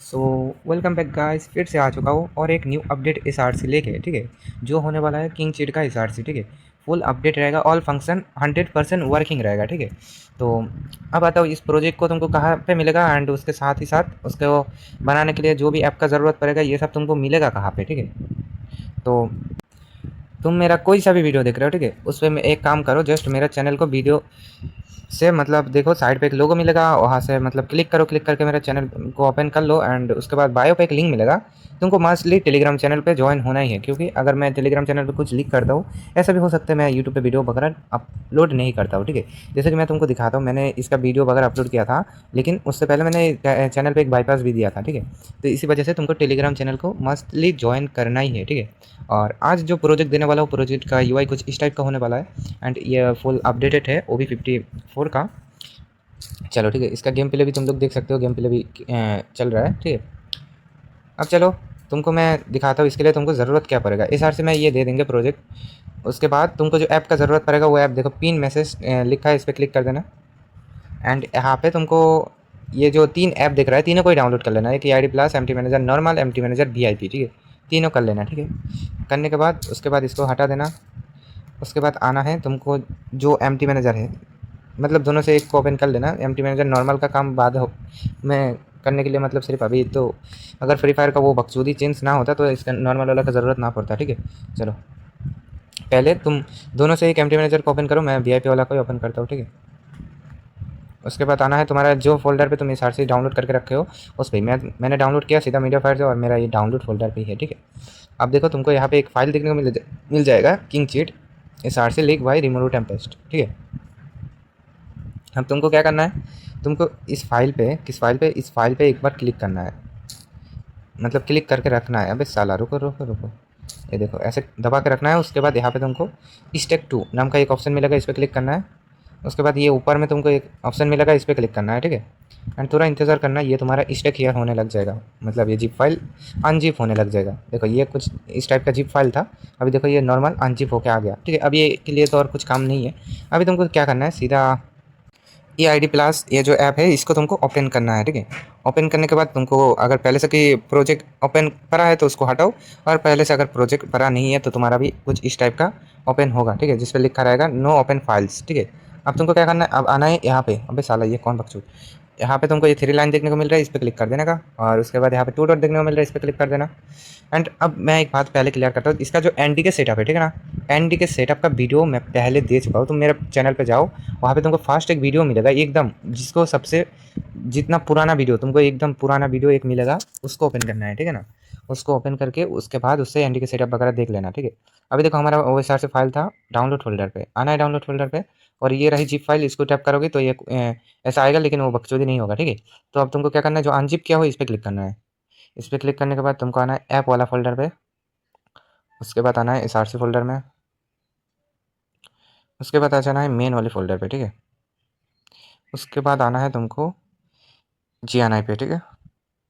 So welcome back guys, फिर से आ चुका हूँ और एक न्यू अपडेट इस आर सी लेके, ठीक है। जो होने वाला है किंग चीट का इस आर सी, ठीक है। फुल अपडेट रहेगा, ऑल फंक्शन 100% वर्किंग रहेगा, ठीक है। तो अब आता हूँ इस प्रोजेक्ट को तुमको कहाँ पे मिलेगा एंड उसके साथ ही साथ उसको बनाने के लिए जो भी ऐप का ज़रूरत पड़ेगा ये सब तुमको मिलेगा कहाँ पे, ठीक है। तो तुम मेरा कोई सा भी वीडियो देख रहे हो, ठीक है, उस पर एक काम करो, जस्ट मेरा चैनल को वीडियो से मतलब देखो, साइड पे एक लोगो मिलेगा, वहाँ से मतलब क्लिक करो, क्लिक करके मेरा चैनल को ओपन कर लो एंड उसके बाद बायो पे एक लिंक मिलेगा। तुमको मस्टली टेलीग्राम चैनल पे ज्वाइन होना ही है, क्योंकि अगर मैं टेलीग्राम चैनल पे कुछ लिख करता हूँ, ऐसा भी हो सकता है मैं यूट्यूब पे वीडियो वगैरह अपलोड नहीं करता हूँ, ठीक है। जैसे कि मैं तुमको दिखाता हूँ, मैंने इसका वीडियो वगैरह अपलोड किया था, लेकिन उससे पहले मैंने चैनल पर एक बाईपास भी दिया था, ठीक है। तो इसी वजह से तुमको टेलीग्राम चैनल को मस्टली ज्वाइन करना ही है, ठीक है। और आज जो प्रोजेक्ट देने वाला हूँ, प्रोजेक्ट का यूआई कुछ इस टाइप का होने वाला है एंड ये फुल अपडेटेड है OB54 का। चलो ठीक है, इसका गेम प्ले भी तुम लोग देख सकते हो, गेम प्ले भी चल रहा है, ठीक है। अब चलो तुमको मैं दिखाता हूँ इसके लिए तुमको ज़रूरत क्या पड़ेगा। इस हार से मैं ये दे देंगे प्रोजेक्ट। उसके बाद तुमको जो ऐप का ज़रूरत पड़ेगा वो ऐप देखो, पिन मैसेज लिखा है, इस पर क्लिक कर देना एंड यहाँ पे तुमको ये जो 3 ऐप दिख रहा है, तीनों को ही डाउनलोड कर लेना है, कि ID plus, MT manager normal, MT manager VIP, ठीक है। तीनों कर लेना, ठीक है। करने के बाद उसके बाद इसको हटा देना। उसके बाद आना है तुमको, जो MT मैनेजर है, मतलब दोनों से एक को ओपन कर लेना। MT मैनेजर नॉर्मल का काम बाद हो में करने के लिए, मतलब सिर्फ अभी तो अगर फ्री फायर का वो बकचोदी चेंज ना होता तो इसका नॉर्मल वाला का ज़रूरत ना पड़ता, ठीक है। चलो पहले तुम दोनों से एक MT मैनेजर को ओपन करो, मैं VIP वाला को ही ओपन करता हूँ, ठीक है। उसके बाद आना है तुम्हारा जो फोल्डर पे तुम इस से डाउनलोड करके रखे हो उस पर। मैंने डाउनलोड किया सीधा मीडिया फायर से और मेरा ये डाउनलोड फोल्डर पे ही है, ठीक है। अब देखो तुमको यहाँ पे एक फाइल देखने को मिल जाएगा, किंग चीट इस से लिख बाई रिमोट टेम्पेस्ट, ठीक है। अब तुमको क्या करना है, तुमको इस फाइल पे इस फाइल पे एक बार क्लिक करना है, मतलब क्लिक करके रखना है। अबे साला रुको रुको रुको, ये देखो ऐसे दबा के रखना है। उसके बाद यहाँ पे तुमको स्टेक 2 नाम का एक ऑप्शन मिलेगा, इस पर क्लिक करना है। उसके बाद ये ऊपर में तुमको एक ऑप्शन मिलेगा, इस पर क्लिक करना है, ठीक है। एंड थोड़ा इंतज़ार करना है, ये तुम्हारा स्टेक हियर होने लग जाएगा, मतलब ये जिप फाइल अनजिप होने लग जाएगा। देखो ये कुछ इस टाइप का जिप फाइल था, अभी देखो ये नॉर्मल अनजिप होके आ गया, ठीक है। अब ये के लिए तो और कुछ काम नहीं है। अभी तुमको क्या करना है, सीधा ये ID प्लस ये जो ऐप है इसको तुमको ओपन करना है, ठीक है। ओपन करने के बाद तुमको अगर पहले से कि प्रोजेक्ट ओपन पड़ा है तो उसको हटाओ, और पहले से अगर प्रोजेक्ट पड़ा नहीं है तो तुम्हारा भी कुछ इस टाइप का ओपन होगा, ठीक है, जिस पर लिखा रहेगा नो ओपन फाइल्स, ठीक है। अब तुमको क्या करना है, अब आना है यहाँ पे। अबे साला ये कौन बकचोद, यहाँ पे तुमको ये 3 लाइन देखने को मिल रहा है, इस पर क्लिक कर देने का। और उसके बाद यहाँ पे 2 डॉट देखने को मिल रहा है, इस पर क्लिक कर देना। एंड अब मैं एक बात पहले क्लियर करता हूँ, इसका जो ND सेटअप है, ठीक है ना, ND सेटअप का वीडियो मैं पहले दे चुका हूँ। तुम मेरे चैनल पे जाओ, वहाँ पे तुमको फर्स्ट एक वीडियो मिलेगा एकदम, जिसको सबसे जितना पुराना वीडियो तुमको एकदम पुराना वीडियो एक मिलेगा, उसको ओपन करना है, ठीक है ना। उसको ओपन करके उसके बाद उससे ND सेटअप वगैरह देख लेना, ठीक है। अभी देखो हमारा OSR से फाइल था, डाउनलोड फोल्डर पे आना है, डाउनलोड फोल्डर पे। और ये रही जिप फाइल, इसको टैप करोगे तो ये ऐसा आएगा, लेकिन वो बकचोदी नहीं होगा, ठीक है। तो अब तुमको क्या करना है, जो अनजिप किया हो इस पर क्लिक करना है। इस पर क्लिक करने के बाद तुमको आना है ऐप वाला फोल्डर पे। उसके बाद आना है SRC फोल्डर में। उसके बाद आ जाना है मेन वाले फोल्डर पे, ठीक है। उसके बाद आना है तुमको GNI पे, ठीक है।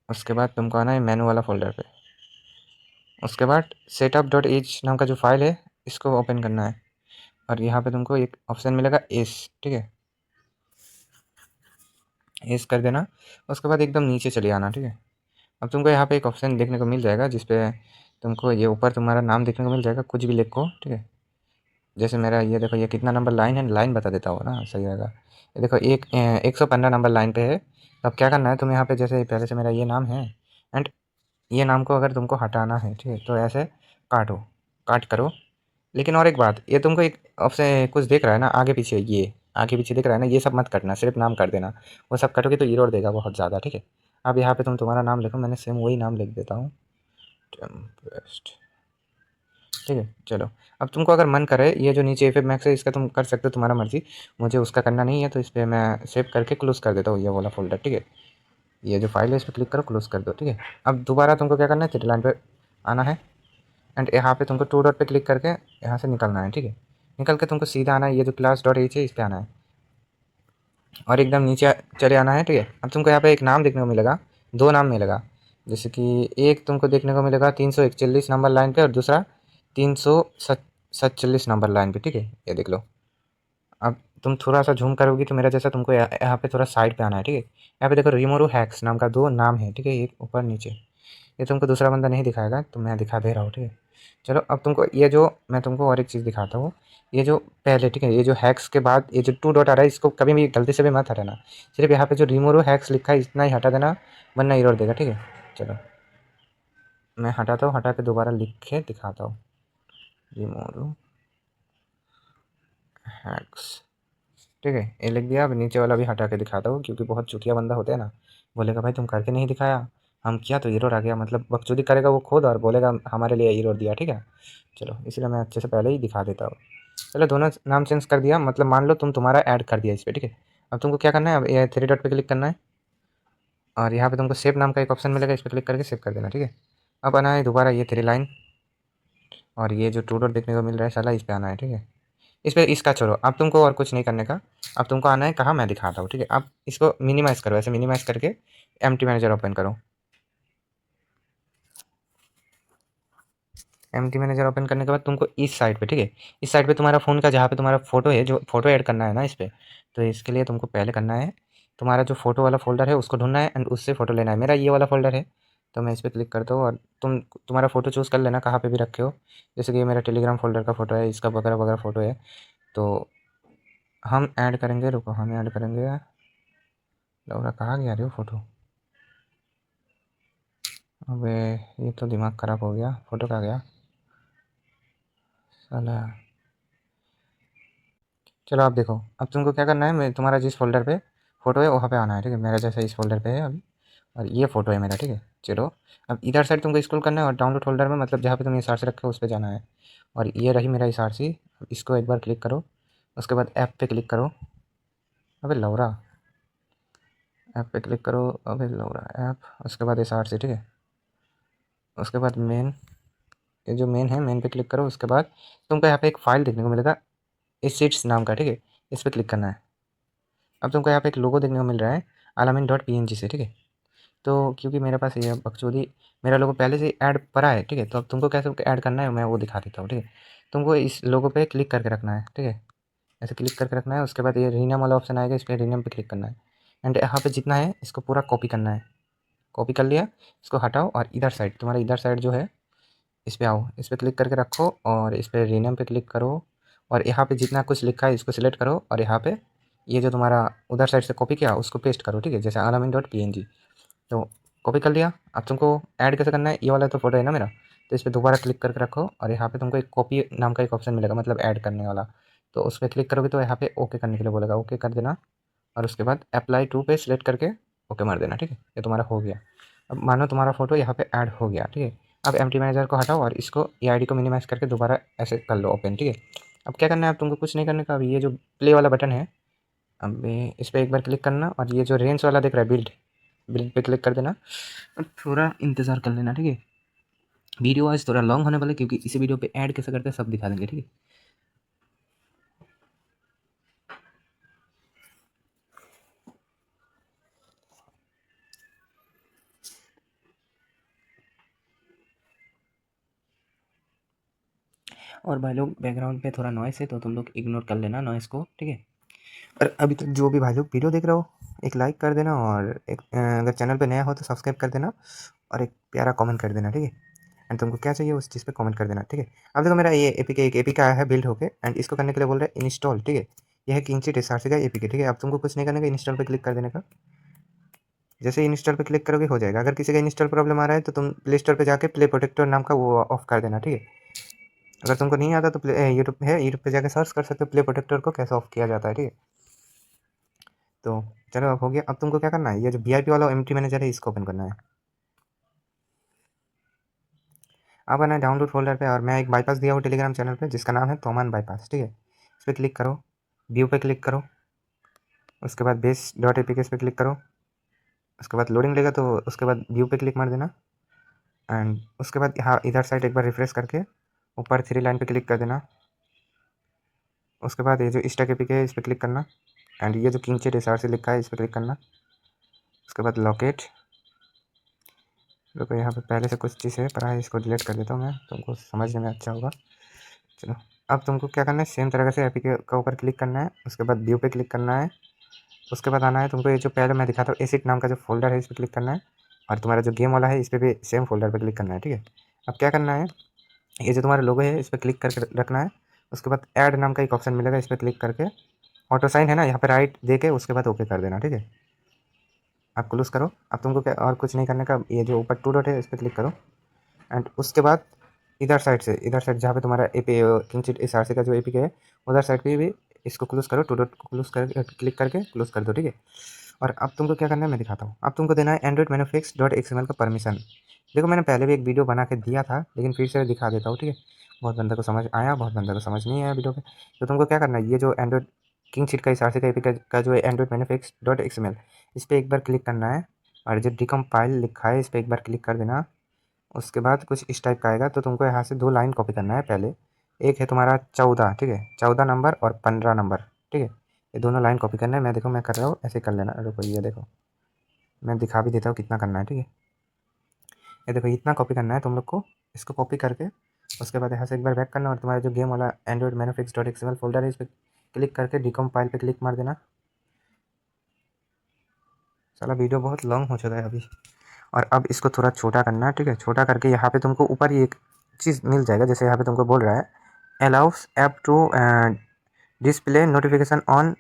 उसके बाद तुमको आना है मेनू वाला फोल्डर पे। उसके बाद setup.h नाम का जो फाइल है इसको ओपन करना है, और यहाँ पे तुमको एक ऑप्शन मिलेगा एस, ठीक है, एस कर देना। उसके बाद एकदम नीचे चले आना, ठीक है। अब तुमको यहाँ पे एक ऑप्शन देखने को मिल जाएगा, जिसपे तुमको ये ऊपर तुम्हारा नाम देखने को मिल जाएगा, कुछ भी लिखो, ठीक है। जैसे मेरा ये देखो, ये कितना नंबर लाइन है, लाइन बता देता हो ना, सही रहेगा। ये देखो 115 नंबर लाइन पे है। तो अब क्या करना है, तुम यहाँ पे जैसे पहले से मेरा ये नाम है एंड ये नाम को अगर तुमको हटाना है, ठीक है, तो ऐसे काटो, काट करो। लेकिन और एक बात, ये तुमको एक ऑप्शन कुछ दिख रहा है ना आगे पीछे, ये आगे पीछे दिख रहा है ना, ये सब मत कटना, सिर्फ नाम कर देना। वो सब कटोगे तो एरर देगा बहुत ज़्यादा, ठीक है। अब यहाँ पे तुम तुम्हारा नाम लिखो, मैंने सेम वही नाम लिख देता हूँ, टेम्पेस्ट, ठीक है। चलो अब तुमको अगर मन करे, ये जो नीचे एफ मैक्स है इसका तुम कर सकते हो, तुम्हारा मर्जी। मुझे उसका करना नहीं है, तो इस पर मैं सेव करके क्लोज़ कर देता हूँ ये वाला फोल्डर, ठीक है। ये जो फाइल है इस पर क्लिक करो, क्लोज़ कर दो, ठीक है। अब दोबारा तुमको क्या करना है, थ्री लाइन पर आना है एंड यहाँ पे तुमको 2 डॉट पे क्लिक करके यहाँ से निकलना है, ठीक है। निकल के तुमको सीधा आना है, ये जो class.h है इस पर आना है और एकदम नीचे चले आना है, ठीक है। अब तुमको यहाँ पे एक नाम देखने को मिलेगा, 2 नाम मिलेगा। जैसे कि एक तुमको देखने को मिलेगा 341 नंबर लाइन पे, और दूसरा 347 नंबर लाइन पे, ठीक है, ये देख लो। अब तुम थोड़ा सा झूम करोगी तो मेरा जैसा तुमको यहाँ पे थोड़ा साइड पे आना है, ठीक है। यहाँ पे देखो रिमोरू हैक्स नाम का 2 नाम है, ठीक है, एक ऊपर नीचे। ये तुमको दूसरा बंदा नहीं दिखाएगा, तो मैं दिखा दे रहा हूँ, ठीक है। चलो अब तुमको ये जो मैं तुमको और एक चीज़ दिखाता हूँ। ये जो पहले, ठीक है, ये जो हैक्स के बाद ये जो 2 डॉट आ रहा है, इसको कभी भी गलती से भी मत हटाना। सिर्फ यहाँ पे जो रिमोरू हैक्स लिखा है इतना ही हटा देना, वरना एरर देगा, ठीक है। चलो मैं हटाता हूँ, हटा के दोबारा लिख के दिखाता हूँ। रिमोरू हैक्स, ठीक है, ये लिख दिया। अब नीचे वाला भी हटा के दिखाता हूँ, क्योंकि बहुत चुतिया बंदा होता है ना, बोलेगा भाई तुम करके नहीं दिखाया, हम किया तो एरर आ गया, मतलब बकचोदी करेगा वो खुद और बोलेगा हमारे लिए एरर दिया, ठीक है। चलो इसलिए मैं अच्छे से पहले ही दिखा देता हूँ। चलो दोनों नाम चेंज कर दिया, मतलब मान लो तुम तुम्हारा ऐड कर दिया इस पर, ठीक है। अब तुमको क्या करना है, अब ये 3 डॉट पे क्लिक करना है और यहाँ पे तुमको सेव नाम का एक ऑप्शन मिलेगा, इस पर क्लिक करके सेव कर देना, ठीक है। अब आना है दोबारा ये 3 लाइन और ये जो 2 डॉट देखने को मिल रहा है साला, इस पर आना है, ठीक है। इस पर इसका छोड़ो, अब तुमको और कुछ नहीं करने का। अब तुमको आना है कहाँ, मैं दिखाता हूँ, ठीक है। अब इसको मिनिमाइज़ करो, ऐसे मिनिमाइज़ करके एम्प्टी मैनेजर ओपन करो। एम्प्टी मैनेजर ओपन करने के बाद तुमको इस साइड पे, ठीक है, इस साइड पे तुम्हारा फ़ोन का जहाँ पे तुम्हारा फ़ोटो है, जो फ़ोटो ऐड करना है ना इस पर, तो इसके लिए तुमको पहले करना है, तुम्हारा जो फ़ोटो वाला फ़ोल्डर है उसको ढूंढना है एंड उससे फ़ोटो लेना है। मेरा ये वाला फ़ोल्डर है, तो मैं इस पर क्लिक करता हूँ और तुम्हारा फ़ोटो चूज़ कर लेना कहाँ पे भी रखे हो। जैसे कि ये मेरा टेलीग्राम फ़ोल्डर का फ़ोटो है, इसका वगैरह वगैरह फ़ोटो है, तो हम ऐड करेंगे, रुको हम ऐड करेंगे। लौरा कहाँ गया रे वो फ़ोटो, अबे ये तो दिमाग ख़राब हो गया, फ़ोटो कहाँ गया साला। चलो आप देखो, अब तुमको क्या करना है, मैं तुम्हारा जिस फ़ोल्डर पे फ़ोटो है वहाँ पे आना है, ठीक है। मेरा जैसा इस फ़ोल्डर पे है अभी, और ये फ़ोटो है मेरा, ठीक है। चलो अब इधर साइड तुमको स्क्रॉल करना है और डाउनलोड फ़ोल्डर में, मतलब जहाँ पे तुम एसआरसी रखे हो उस पे जाना है। और ये रही मेरा एसआरसी, इसको एक बार क्लिक करो, उसके बाद ऐप पे क्लिक करो। अबे लौरा, ऐप पे क्लिक करो, अबे लौरा ऐप, उसके बाद एसआरसी, ठीक है। उसके बाद मेन, ये जो मेन है मेन पे क्लिक करो। उसके बाद तुमको यहाँ पे एक फ़ाइल देखने को मिलेगा एसिड्स नाम का, ठीक है, इस पर क्लिक करना है। अब तुमको यहाँ पे एक लोगो देखने को मिल रहा है अलामिन डॉट पी से, ठीक है। तो क्योंकि मेरे पास ये बकचोदी मेरा लोगो पहले से ऐड पड़ा है, ठीक है, तो अब तुमको कैसे ऐड करना है मैं वो दिखा देता हूँ, ठीक है। तुमको इस लोगो पे क्लिक करके रखना है, ठीक है, ऐसे क्लिक करके रखना है। उसके बाद ये रीनेम वाला ऑप्शन आएगा, इस पर रीनेम पे क्लिक करना है एंड यहाँ पे जितना है इसको पूरा कॉपी करना है। कॉपी कर लिया, इसको हटाओ और इधर साइड, तुम्हारा इधर साइड जो है इस पे आओ, इस पर क्लिक करके रखो और इस पर रीनेम पे क्लिक करो और यहाँ पे जितना कुछ लिखा है इसको सिलेक्ट करो और यहाँ पे ये जो तुम्हारा उधर साइड से कॉपी किया उसको पेस्ट करो, ठीक है, जैसे alamin.png। तो कॉपी कर लिया। अब तुमको ऐड कैसे करना है, ये वाला तो फोटो है ना मेरा, तो इस पर दोबारा क्लिक करके रखो और यहाँ पे तुमको एक कॉपी नाम का एक ऑप्शन मिलेगा, मतलब ऐड करने वाला। तो उस पर क्लिक करोगे तो यहाँ पे ओके करने के लिए बोलेगा, ओके कर देना और उसके बाद अप्लाई टू पे सिलेक्ट करके ओके मार देना, ठीक है। ये तुम्हारा हो गया। अब मानो तुम्हारा फोटो यहाँ पे ऐड हो गया, ठीक है। अब एम्प्टी मैनेजर को हटाओ और इसको ये आईडी को मिनिमाइज़ करके दोबारा ऐसे कर लो ओपन, ठीक है। अब क्या करना है, अब तुमको कुछ नहीं करने का। अब ये जो प्ले वाला बटन है, अब इस पर एक बार क्लिक करना और ये जो रेंज वाला दिख रहा है बिल्ड, बिल्ड पे क्लिक कर देना और थोड़ा इंतज़ार कर लेना, ठीक है। वीडियो आज थोड़ा लॉन्ग होने वाला है, क्योंकि इसी वीडियो पे ऐड कैसे करते हैं सब दिखा देंगे, ठीक है। और भाई लोग बैकग्राउंड पे थोड़ा नॉइस है तो तुम लोग इग्नोर कर लेना नॉइस को, ठीक है। और अभी तक जो भी भाई लोग वीडियो देख रहे हो एक लाइक कर देना और एक अगर चैनल पे नया हो तो सब्सक्राइब कर देना और एक प्यारा कमेंट कर देना, ठीक है। एंड तुमको क्या चाहिए उस चीज़ पे कमेंट कर देना, ठीक है। अब देखो मेरा ये एपीके एक एपीके आया है बिल्ड होके एंड इसको करने के लिए बोल रहे हैं इंस्टॉल, ठीक है। यह है किंचित एसआरसी का एपीके, ठीक है। अब तुमको कुछ नहीं करने का, इंस्टॉल पे क्लिक कर देने का। जैसे इंस्टॉल पे क्लिक करोगे हो जाएगा। अगर किसी का इंस्टॉल प्रॉब्लम आ रहा है तो तुम प्ले स्टोर पे जाके प्ले प्रोटेक्टर नाम का वो ऑफ कर देना, ठीक है। अगर तुमको नहीं आता तो यूट्यूब है, यूट्यूब पे जाके सर्च कर सकते हो प्ले प्रोटेक्टर को कैसे ऑफ किया जाता है, ठीक है। तो चलो अब हो गया। अब तुमको क्या करना है, ये जो वीआईपी वाला एम्प्टी मैनेजर है इसको ओपन करना है। अब आना है डाउनलोड फोल्डर पे और मैं एक बाईपास दिया हूँ टेलीग्राम चैनल पे जिसका नाम है तोमान बाईपास, ठीक है। इस पर क्लिक करो, व्यू पे क्लिक करो, उसके बाद बेस डॉट एपीके पे क्लिक करो। उसके बाद लोडिंग लेगा तो उसके बाद व्यू पे क्लिक मार देना एंड उसके बाद यहाँ इधर साइड एक बार रिफ्रेश करके ऊपर 3 लाइन पे क्लिक कर देना। उसके बाद ये जो स्टैक एपीके है इस पर क्लिक करना एंड ये जो किंचित एसआरसी लिखा है इस पर क्लिक करना। उसके बाद लोकेट, रुको यहाँ पे पहले से कुछ चीज़ है पर है, इसको डिलीट कर देता हूँ मैं, तुमको समझने में अच्छा होगा। चलो अब तुमको क्या करना है, सेम तरह से एपीके के ऊपर क्लिक करना है, उसके बाद व्यू पे क्लिक करना है, उसके बाद आना है तुमको ये जो पहले मैं दिखाता हूँ एसिड नाम का जो फोल्डर है इस पर क्लिक करना है, और तुम्हारा जो गेम वाला है इस पर भी सेम फोल्डर पर क्लिक करना है, ठीक है। अब क्या करना है, ये जो तुम्हारा लोगो है इस पर क्लिक करके रखना है, उसके बाद ऐड नाम का एक ऑप्शन मिलेगा, इस पर क्लिक करके ऑटो साइन है ना यहाँ पे राइट दे के उसके बाद ओके कर देना, ठीक है। आप क्लोज करो। अब तुमको क्या और कुछ नहीं करने का, ये जो ऊपर टू डॉट है इस पर क्लिक करो, एंड उसके बाद इधर साइड जहाँ पे तुम्हारा ए पी किंचित इस आरसी का जो ए पी के है उधर साइड पे भी इसको क्लोज करो, टू डॉट को क्लोज कर क्लिक करके क्लोज कर दो, ठीक है। और अब तुमको क्या करना है मैं दिखाता हूँ। अब तुमको देना है एंड्रॉइड मैनुफिक्स डॉट एक्सएमएल का परमिशन। देखो मैंने पहले भी एक वीडियो बना के दिया था, लेकिन फिर से दिखा देता हूँ, ठीक है। बहुत बंदे को समझ आया, बहुत बंदे को समझ नहीं आया वीडियो पे। तो तुमको क्या करना है, ये जो एंड्रॉइड किंग सीट का इस आरसी का एपी का जो है एंड्रॉइड मैनुफिक्स डॉट एक्सएमएल, इस पर एक बार क्लिक करना है, और जो डिकम्पाइल लिखा है इस पर एक बार क्लिक कर देना। उसके बाद कुछ इस टाइप का आएगा, तो तुमको यहाँ से 2 लाइन कॉपी करना है पहले। एक है तुम्हारा 14, ठीक है, 14 नंबर और 15 नंबर, ठीक है। ये दोनों लाइन कॉपी करना है। मैं देखो मैं कर रहा हूँ, ऐसे कर लेना। रुको ये देखो मैं दिखा भी देता हूँ कितना करना है, ठीक है। ये देखो इतना कॉपी करना है तुम लोग को। इसको कॉपी करके उसके बाद यहाँ से एक बार बैक करना, और तुम्हारा जो गेम वाला Android manifest dot XML folder है इस पर क्लिक करके डिकम्पाइल पे क्लिक मार देना। साला वीडियो बहुत लॉन्ग हो चुका है अभी। और अब इसको थोड़ा छोटा करना है, ठीक है। छोटा करके यहाँ पे तुमको ऊपर ही एक चीज़ मिल जाएगा, जैसे यहाँ पे तुमको बोल रहा है allows app to display notification on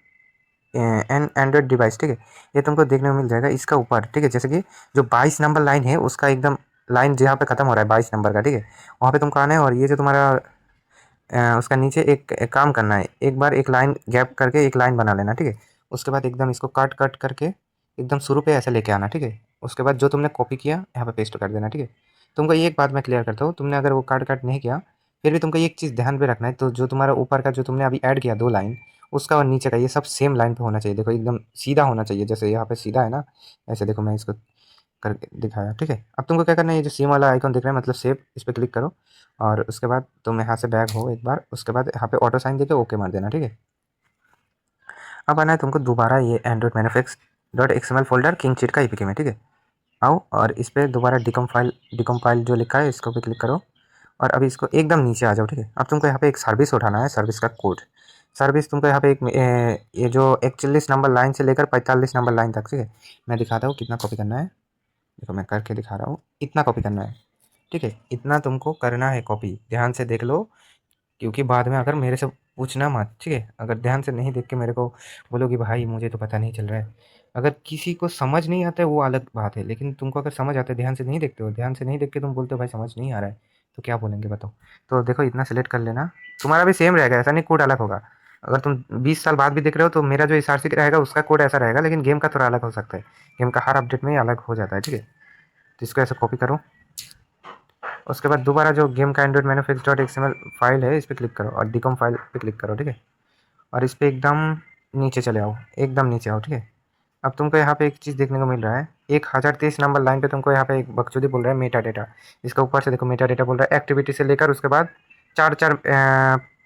an android device, ठीक है। ये तुमको देखने को मिल जाएगा इसका ऊपर, ठीक है। जैसे कि जो 22 नंबर लाइन है उसका एकदम लाइन जहाँ पे खत्म हो रहा है 22 नंबर का, ठीक है, वहाँ पे तुमको आना है। और ये जो तुम्हारा उसका नीचे एक काम करना है, एक बार एक लाइन गैप करके एक लाइन बना लेना, ठीक है। उसके बाद एकदम इसको कट कट करके एकदम शुरू पे ऐसे लेके आना, ठीक है। उसके बाद जो तुमने कॉपी किया यहाँ पे पेस्ट कर देना, ठीक है। तुमको ये एक बात मैं क्लियर करता हूँ, तुमने अगर वो काट काट नहीं किया फिर भी तुमको एक चीज़ ध्यान पे रखना है, तो जो तुम्हारा ऊपर का जो तुमने अभी ऐड किया 2 लाइन, उसका और नीचे का ये सब सेम लाइन पे होना चाहिए। देखो एकदम सीधा होना चाहिए, जैसे यहाँ पे सीधा है ना, ऐसे देखो मैं इसको करके दिखाया, ठीक है। अब तुमको क्या करना है, ये जो सेम वाला आइकन दिख रहा है मतलब सेव, इस पर क्लिक करो, और उसके बाद तुम यहाँ से बैक हो एक बार, उसके बाद यहाँ पे ऑटो साइन देके ओके मार देना, ठीक है। अब आना है तुमको दोबारा ये Android manifest dot XML folder king cheat का एपीके में, ठीक है। आओ और इस पर दोबारा डिकम्पाइल जो लिखा है इसको भी क्लिक करो, और अभी इसको एकदम नीचे आ जाओ, ठीक है। अब तुमको यहाँ पे एक सर्विस उठाना है, सर्विस का कोड। सर्विस तुमको यहाँ पे एक ये जो 41 नंबर लाइन से लेकर 45 नंबर लाइन तक, ठीक है। मैं दिखाता हूँ कितना कॉपी करना है। देखो मैं करके दिखा रहा हूँ, इतना कॉपी करना है, ठीक है। इतना तुमको करना है कॉपी, ध्यान से देख लो, क्योंकि बाद में अगर मेरे से पूछना मत, ठीक है। अगर ध्यान से नहीं देख के मेरे को बोलोगे भाई मुझे तो पता नहीं चल रहा है। अगर किसी को समझ नहीं आता है वो अलग बात है, लेकिन तुमको अगर समझ आता है, ध्यान से नहीं देखते हो, ध्यान से नहीं देख के तुम बोलते हो भाई समझ नहीं आ रहा है, तो क्या बोलेंगे बताओ। तो देखो इतना सेलेक्ट कर लेना, तुम्हारा भी सेम रहेगा, ऐसा नहीं कोड अलग होगा। अगर तुम 20 साल बाद भी देख रहे हो तो मेरा जो एस आर सी रहेगा उसका कोड ऐसा रहेगा, लेकिन गेम का थोड़ा अलग हो सकता है। गेम का हर अपडेट में अलग हो जाता है, ठीक है। तो इसको ऐसे कॉपी करो, उसके बाद दोबारा जो गेम का Android manifest dot XML file है इस पर क्लिक करो, और डिकम फाइल पे क्लिक करो, ठीक है। और इस पर एकदम नीचे चले आओ, एकदम नीचे आओ, ठीक है। अब तुमको यहाँ पे एक चीज़ देखने को मिल रहा है, 1023 नंबर लाइन पे तुमको यहाँ पे एक बकचोदी बोल रहा है मेटा डेटा। इसका ऊपर से देखो मेटा डेटा बोल रहा है एक्टिविटी से लेकर उसके बाद चार चार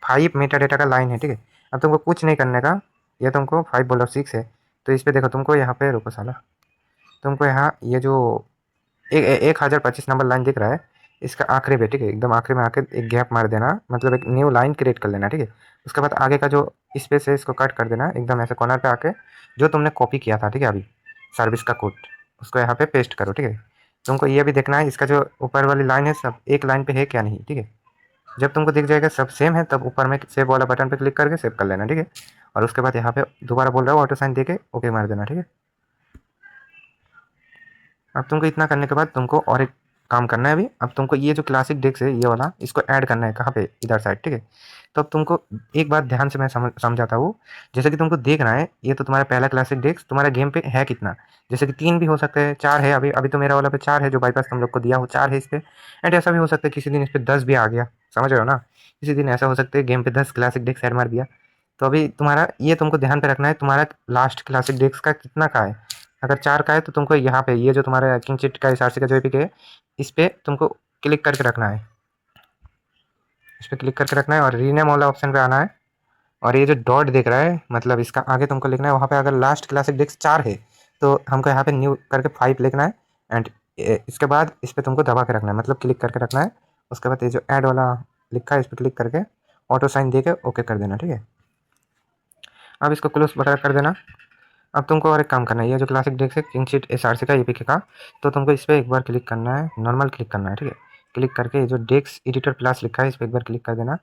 5 मेटा डेटा का लाइन है, ठीक है। अब तुमको कुछ नहीं करने का, ये तुमको 5 बोलो 6 है, तो इस पर देखो तुमको यहाँ पे रुको साला, तुमको यहाँ ये जो 1025 नंबर लाइन दिख रहा है इसका आखिरी पे, ठीक है, एकदम आखिरी में आके एक गैप मार देना, मतलब एक न्यू लाइन क्रिएट कर लेना, ठीक है। उसके बाद आगे का जो स्पेस है इसको कट कर देना, एकदम ऐसे कॉर्नर पे आके जो तुमने कॉपी किया था, ठीक है, अभी सर्विस का कोड उसको यहाँ पे पेस्ट करो, ठीक है। तुमको ये भी देखना है इसका जो ऊपर वाली लाइन है सब एक लाइन पे है क्या नहीं, ठीक है। जब तुमको दिख जाएगा सब सेम है तब ऊपर में सेव वाला बटन पे क्लिक करके सेव कर लेना, ठीक है। और उसके बाद यहाँ पे दोबारा बोल रहा हूँ ऑटो साइन देके ओके मार देना, ठीक है। अब तुमको इतना करने के बाद तुमको और एक काम करना है अभी। अब तुमको ये जो क्लासिक डेस्क है ये वाला इसको ऐड करना है, कहाँ पे, इधर साइड, ठीक है। तो अब तुमको एक बात ध्यान से मैं समझाता हूँ। जैसे कि तुमको देखना है ये तो तुम्हारा पहला क्लासिक डेस्क तुम्हारा गेम पे है कितना, जैसे कि 3 भी हो सकते हैं, 4 है, अभी अभी तो मेरा वाला पे 4 है, जो बाईपास तुम लोग को दिया हो 4 है इस पे। एंड ऐसा भी हो सकता है किसी दिन इस पे 10 भी आ गया, समझ रहे हो ना। किसी दिन ऐसा हो सकता है गेम पे 10 क्लासिक डेस्क ऐड मार दिया। तो अभी तुम्हारा ये तुमको ध्यान पे रखना है, तुम्हारा लास्ट क्लासिक डेस्क का कितना का है। अगर 4 का है तो तुमको यहाँ पे ये जो तुम्हारा किंग चिट का एसआरसी का जो एपीके है इस पे तुमको क्लिक करके रखना है, इस पर क्लिक करके रखना है, और रीनेम वाला ऑप्शन पे आना है। और ये जो डॉट दिख रहा है मतलब इसका आगे तुमको लिखना है, वहाँ पे अगर लास्ट क्लासिक डिस्क 4 है तो हमको यहाँ पे न्यू करके 5 लिखना है। एंड इसके बाद इस पर तुमको दबा के रखना है, मतलब क्लिक करके रखना है। उसके बाद ये जो ऐड वाला लिखा है इस पर क्लिक करके ऑटो साइन दे के ओके कर देना, ठीक है। अब इसको क्लोज वगैरह कर देना। अब तुमको और एक काम करना है, ये जो क्लासिक डेस्क है किंगशीट एसआरसी का एपीके का, तो तुमको इस पर एक बार क्लिक करना है, नॉर्मल क्लिक करना है, ठीक है। क्लिक करके ये जो डेस्क एडिटर प्लस लिखा है इस पर एक बार क्लिक कर देना,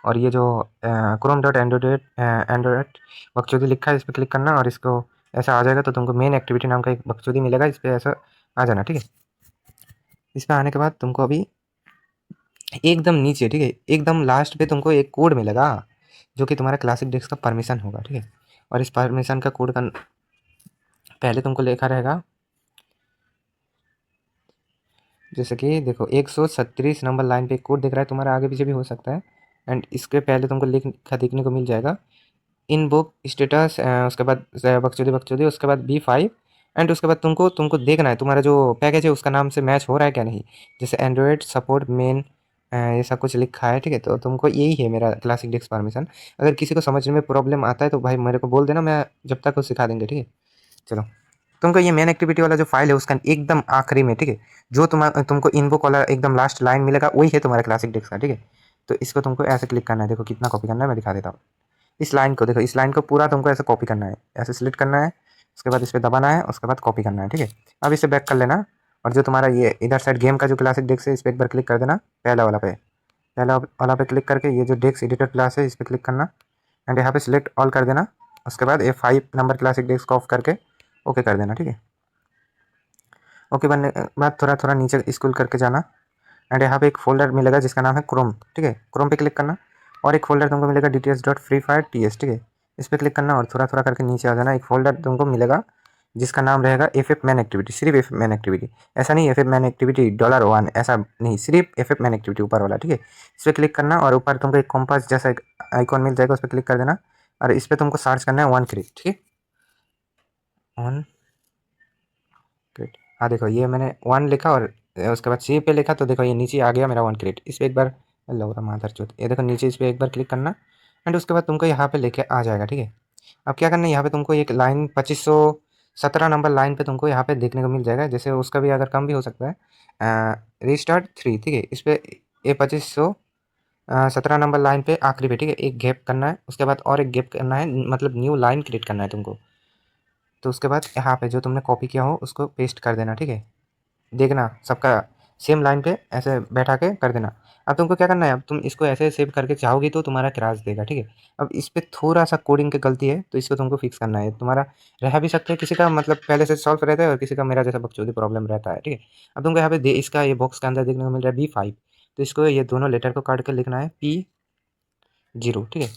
और ये जो क्रोम डॉट एंड्रॉयड बकचोदी लिखा है इस पर क्लिक करना, और इसको ऐसा आ जाएगा तो तुमको मेन एक्टिविटी नाम का एक बकचोदी मिलेगा, इस पर ऐसा आ जाना, ठीक है। इस पर आने के बाद तुमको अभी एकदम नीचे, ठीक है, एकदम लास्ट पे तुमको एक कोड मिलेगा जो कि तुम्हारा क्लासिक डेस्क का परमिशन होगा, ठीक है। और इस परमिशन का कोड का पहले तुमको लिखा रहेगा, जैसे कि देखो 137 नंबर लाइन पे एक कोड दिख रहा है, तुम्हारा आगे पीछे भी हो सकता है। एंड इसके पहले तुमको लिखा देखने को मिल जाएगा इन बुक स्टेटस, उसके बाद बकचोदी बकचोदी, उसके बाद B5, एंड उसके बाद तुमको तुमको देखना है तुम्हारा जो पैकेज है उसका नाम से मैच हो रहा है क्या नहीं, जैसे एंड्रॉयड सपोर्ट मेन ऐसा कुछ लिखा है, ठीक है। तो तुमको यही है मेरा क्लासिक डेस्क परमिशन। अगर किसी को समझने में प्रॉब्लम आता है तो भाई मेरे को बोल देना, मैं जब तक वो सिखा देंगे, ठीक है। चलो, तुमको ये मेन एक्टिविटी वाला जो फाइल है उसका एकदम आखिरी में, ठीक है, जो तुमको इनबुक वाला एकदम लास्ट लाइन मिलेगा वही है तुम्हारा क्लासिक डेस्क का, ठीक है। तो इसको तुमको ऐसे क्लिक करना है, देखो कितना कॉपी करना है मैं दिखा देता हूँ। इस लाइन को देखो, इस लाइन को पूरा तुमको ऐसे कॉपी करना है, ऐसे सिलेक्ट करना है, उसके बाद इस पर दबाना है, उसके बाद कॉपी करना है, ठीक है। अब इसे बैक कर लेना, और जो तुम्हारा ये इधर साइड गेम का जो क्लासिक डेस्क है इस पर एक बार क्लिक कर देना, पहला वाला पे, पहला वाला पे क्लिक करके ये जो डेस्क एडिटर क्लास है इस पर क्लिक करना, एंड यहाँ पे सिलेक्ट ऑल कर देना। उसके बाद F5 नंबर क्लासिक डेस्क को ऑफ करके ओके कर देना, ठीक है। ओके बनने के बाद थोड़ा थोड़ा नीचे स्क्रॉल करके जाना, एंड यहाँ पे एक फोल्डर मिलेगा जिसका नाम है क्रोम, ठीक है। क्रोम पे क्लिक करना, और एक फोल्डर तुमको मिलेगा dts.freefire.ts, ठीक है। इस पर क्लिक करना और थोड़ा थोड़ा करके नीचे आ जाना, एक फोल्डर तुमको मिलेगा जिसका नाम रहेगा FF मैन एक्टिविटी, सिर्फ FF मैन एक्टिविटी, ऐसा नहीं FF मैन एक्टिविटी $1 ऐसा नहीं, सिर्फ FF मैन एक्टिविटी ऊपर वाला, ठीक है। इस पर क्लिक करना, और ऊपर तुमको एक कॉम्पास जैसा एक आइकॉन मिल जाएगा, उस पर क्लिक कर देना, और इस पर तुमको सर्च करना है 1 क्रिएट, ठीक है। 1 क्रिएट, हाँ देखो ये मैंने 1 लिखा, और उसके बाद C पे लिखा, तो देखो ये नीचे आ गया मेरा 1 क्रिएट। इस पर एक बार लौरा माधर चौथ, ये देखो नीचे इस पर एक बार क्लिक करना, एंड उसके बाद तुमको यहाँ पे लेके आ जाएगा, ठीक है। अब क्या करना है, यहाँ पे तुमको एक लाइन 2517 नंबर लाइन पे तुमको यहाँ पे देखने को मिल जाएगा, जैसे उसका भी अगर कम भी हो सकता है, रीस्टार्ट 3, ठीक है। इस पर ये 2517 नंबर लाइन पे आखिरी पे, ठीक है, एक गैप करना है, उसके बाद और एक गैप करना है, मतलब न्यू लाइन क्रिएट करना है तुमको। तो उसके बाद यहाँ पे जो तुमने कॉपी किया हो उसको पेस्ट कर देना, ठीक है। देखना सबका सेम लाइन पे ऐसे बैठा के कर देना। अब तुमको क्या करना है, अब तुम इसको ऐसे सेव करके चाहोगी तो तुम्हारा क्रैश देगा, ठीक है। अब इस पे थोड़ा सा कोडिंग की गलती है तो इसको तुमको फिक्स करना है, तुम्हारा रह भी सकता है, किसी का मतलब पहले से सॉल्व रहता है और किसी का मेरा जैसा बकचोदी प्रॉब्लम रहता है, ठीक है। अब तुमको यहाँ पे इसका ये बॉक्स के अंदर देखने को मिल रहा है B5, तो इसको ये दोनों लेटर को काट कर लिखना है P0, ठीक है।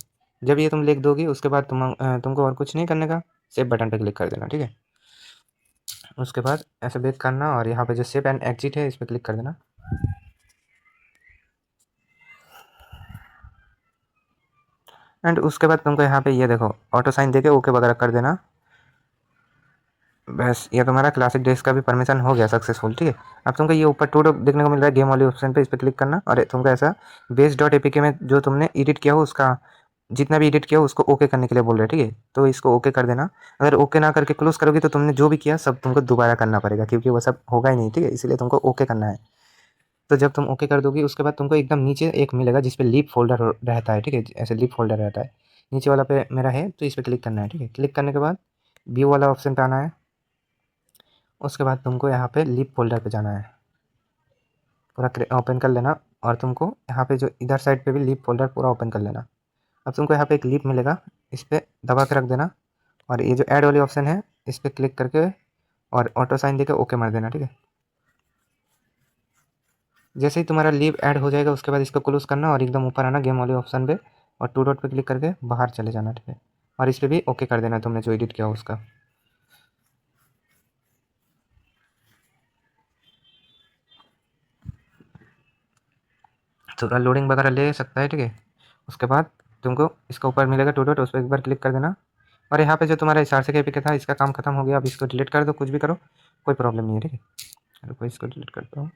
जब ये तुम लिख दोगी उसके बाद तुमको और कुछ नहीं करने का, सेव बटन पर क्लिक कर देना, ठीक है। उसके बाद ऐसे बैक करना, और यहाँ पे जो सेव एंड एग्जिट है इस पर क्लिक कर देना, एंड उसके बाद तुमको यहाँ पे ये देखो ऑटो साइन देके ओके वगैरह कर देना। बस ये तुम्हारा क्लासिक डेस्क का भी परमिशन हो गया सक्सेसफुल, ठीक है। अब तुमको ये ऊपर टू देखने को मिल रहा है गेम वाले ऑप्शन पे, इस पर क्लिक करना, और तुमको ऐसा base.apk में जो तुमने एडिट किया हो उसका जितना भी एडिट किया हो उसको ओके करने के लिए बोल रहे हैं, ठीक है। तो इसको ओके कर देना। अगर ओके ना करके क्लोज करोगे तो तुमने जो भी किया सब तुमको दोबारा करना पड़ेगा, क्योंकि वो सब होगा ही नहीं, ठीक है, इसलिए तुमको ओके करना है। तो जब तुम ओके कर दोगी उसके बाद तुमको एकदम नीचे एक मिलेगा जिस पे लीप फोल्डर रहता है, ठीक है, ऐसे लीप फोल्डर रहता है नीचे वाला पे मेरा है, तो इस पर क्लिक करना है, ठीक है। क्लिक करने के बाद व्यू वाला ऑप्शन पे आना है, उसके बाद तुमको यहाँ पे लीप फोल्डर पे जाना है, पूरा ओपन कर लेना, और तुमको यहाँ पे जो इधर साइड पे भी लीप फोल्डर पूरा ओपन कर लेना। अब तुमको यहाँ पे एक लीप मिलेगा, इस पर दबा के रख देना, और ये जो ऐड वाली ऑप्शन है इस पर क्लिक करके और ऑटो साइन देके ओके मार देना, ठीक है। जैसे ही तुम्हारा लीव ऐड हो जाएगा उसके बाद इसको क्लोज करना और एकदम ऊपर आना गेम वाले ऑप्शन पे, और 2 डॉट पे क्लिक करके बाहर चले जाना, ठीक है। और इस पर भी ओके कर देना तुमने जो एडिट किया हो उसका। थोड़ा लोडिंग वगैरह ले सकता है, ठीक है। उसके बाद तुमको इसका ऊपर मिलेगा 2 डॉट, उस पर एक बार क्लिक कर देना, और यहाँ पे जो तुम्हारा SRC का एपीके था इसका काम खत्म हो गया। अब इसको डिलीट कर दो, कुछ भी करो कोई प्रॉब्लम नहीं है, ठीक है। रुको इसको डिलीट करता हूँ।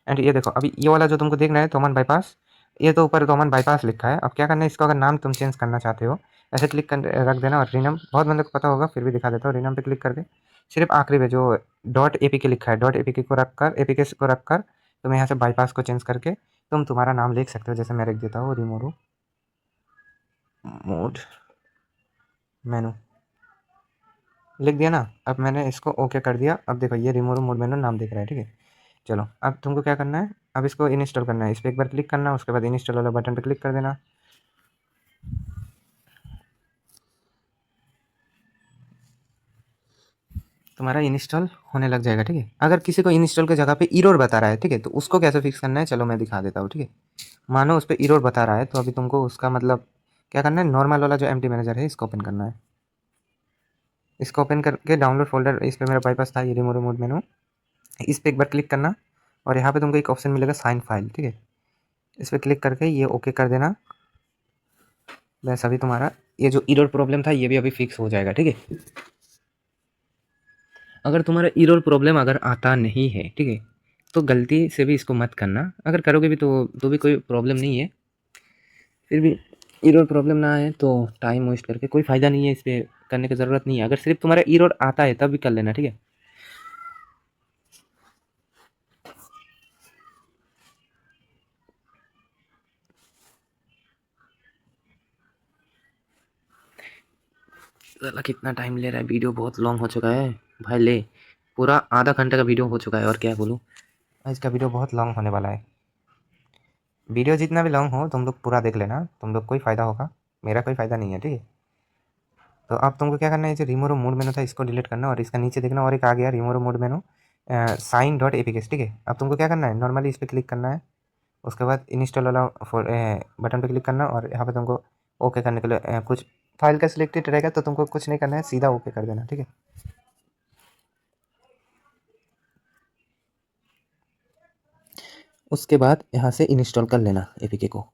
एंड ये देखो अभी ये वाला जो तुमको देखना है तोमन बाईपास, ये तो ऊपर तोमन बाईपास लिखा है। अब क्या करना है, इसको अगर नाम तुम चेंज करना चाहते हो ऐसे क्लिक कर रख देना, और रीनम बहुत बंदे को पता होगा फिर भी दिखा देता हूँ। रीनम पे क्लिक करके सिर्फ आखिरी में जो .apk लिखा है .apk को रखकर एपीके को रखकर तुम यहाँ से बाईपास को चेंज करके तुम तुम्हारा नाम लिख सकते हो, जैसे मैं लिख देता हूँ रिमोरू मोड मेनू लिख दिया ना। अब मैंने इसको ओके कर दिया। अब देखो ये रिमूव मोड मेनू नाम दिख रहा है, ठीक है। चलो अब तुमको क्या करना है, अब इसको इंस्टॉल करना है। इस पर एक बार क्लिक करना, उसके बाद इंस्टॉल वाला बटन पर क्लिक कर देना। तुम्हारा इंस्टॉल होने लग जाएगा, ठीक है। अगर किसी को इंस्टॉल की जगह पे एरर बता रहा है, ठीक है, तो उसको कैसे फिक्स करना है चलो मैं दिखा देता हूँ, ठीक है। मानो उस पर एरर बता रहा है, तो अभी तुमको उसका मतलब क्या करना है, नॉर्मल वाला जो एमटी मैनेजर है इसको ओपन करना है। इसको ओपन करके डाउनलोड फोल्डर, इस पर मेरा बाईपास था, ये रिमूव मोड मेनू, इस पर एक बार क्लिक करना और यहाँ पे तुमको एक ऑप्शन मिलेगा साइन फाइल, ठीक है। इस पर क्लिक करके ये ओके कर देना। बस अभी तुम्हारा ये जो एरर प्रॉब्लम था ये भी अभी फिक्स हो जाएगा, ठीक है। अगर तुम्हारा एरर प्रॉब्लम अगर आता नहीं है, ठीक है, तो गलती से भी इसको मत करना। अगर करोगे भी तो भी कोई प्रॉब्लम नहीं है। फिर भी एरर प्रॉब्लम ना आए तो टाइम वेस्ट करके कोई फ़ायदा नहीं है, इस पर करने की ज़रूरत नहीं है। अगर सिर्फ तुम्हारा एरर आता है तब भी कर लेना, ठीक है। साला कितना टाइम ले रहा है, वीडियो बहुत लॉन्ग हो चुका है भाई। ले पूरा आधा घंटे का वीडियो हो चुका है, और क्या बोलूँ। इसका वीडियो बहुत लॉन्ग होने वाला है। वीडियो जितना भी लॉन्ग हो तुम लोग पूरा देख लेना, तुम लोग कोई फ़ायदा होगा, मेरा कोई फ़ायदा नहीं है, ठीक है। तो अब तुमको क्या करना है, जो रिमूव मोड मेनू था इसको डिलीट करना, और इसका नीचे देखना और एक आ गया remove mod menu sign dot APKs, ठीक है। अब तुमको क्या करना है, नॉर्मली इस पर क्लिक करना है, उसके बाद इंस्टॉल वाला बटन पे क्लिक करना, और यहाँ पे तुमको ओके करने के लिए कुछ फाइल का सिलेक्टेड रहेगा, तो तुमको कुछ नहीं करना है, सीधा ओके कर देना, ठीक है। उसके बाद यहाँ से इंस्टॉल कर लेना एपीके को।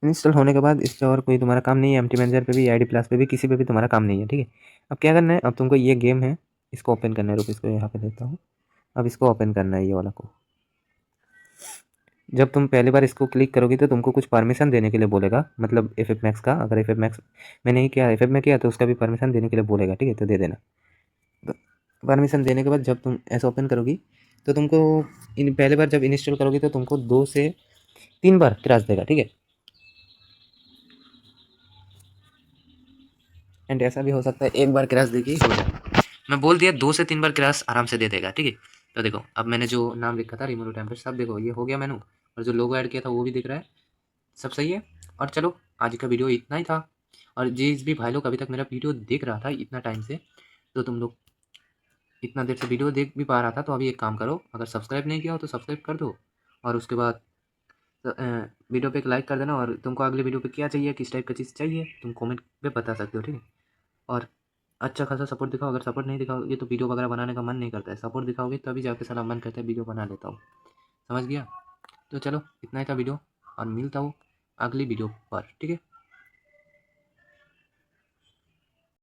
इंस्टॉल होने के बाद इस पर और कोई तुम्हारा काम नहीं है, एमटी मैनेजर पे भी, आईडी प्लस पे भी, किसी पे भी तुम्हारा काम नहीं है, ठीक है। अब क्या करना है, अब तुमको ये गेम है इसको ओपन करना है। रुको इसको यहाँ पे देता हूँ। अब इसको ओपन करना है, ये वाला को। जब तुम पहली बार इसको क्लिक करोगी तो तुमको कुछ परमिशन देने के लिए बोलेगा, मतलब एफ एफ मैक्स का। अगर एफ एफ मैक्स में नहीं किया, एफ एफ में किया, तो उसका भी परमिशन देने के लिए बोलेगा, ठीक है, तो दे देना। तो परमिशन देने के बाद जब तुम ऐसा ओपन करोगी तो तुमको इन पहली बार जब इंस्टॉल करोगी तो तुमको 2 से 3 बार क्रैश देगा, ठीक है। एंड ऐसा भी हो सकता है एक बार क्रैश देगी हो जाए। मैं बोल दिया 2 से 3 बार क्रैश आराम से दे देगा, ठीक है। तो देखो अब मैंने जो नाम लिखा था रिमूव टेम्पलेट, सब देखो ये हो गया मैनू, और जो लोगो ऐड किया था वो भी दिख रहा है, सब सही है। और चलो आज का वीडियो इतना ही था। और जिस भी भाई लोग अभी तक मेरा वीडियो देख रहा था इतना टाइम से, तो तुम लोग इतना देर से वीडियो देख भी पा रहा था, तो अभी एक काम करो, अगर सब्सक्राइब नहीं किया हो तो सब्सक्राइब कर दो, और उसके बाद वीडियो पे एक लाइक कर देना। और तुमको अगले वीडियो पे क्या चाहिए, किस टाइप का चीज़ चाहिए, तुम कमेंट पे बता सकते हो, ठीक है। और अच्छा खासा सपोर्ट दिखाओ। अगर सपोर्ट नहीं दिखाओगे तो वीडियो वगैरह बनाने का मन नहीं करता है, सपोर्ट दिखाओगे तभी जाके साला मन करता है वीडियो बना लेता हूँ, समझ गया। तो चलो इतना ही था वीडियो, और मिलता हूँ अगली वीडियो पर, ठीक है।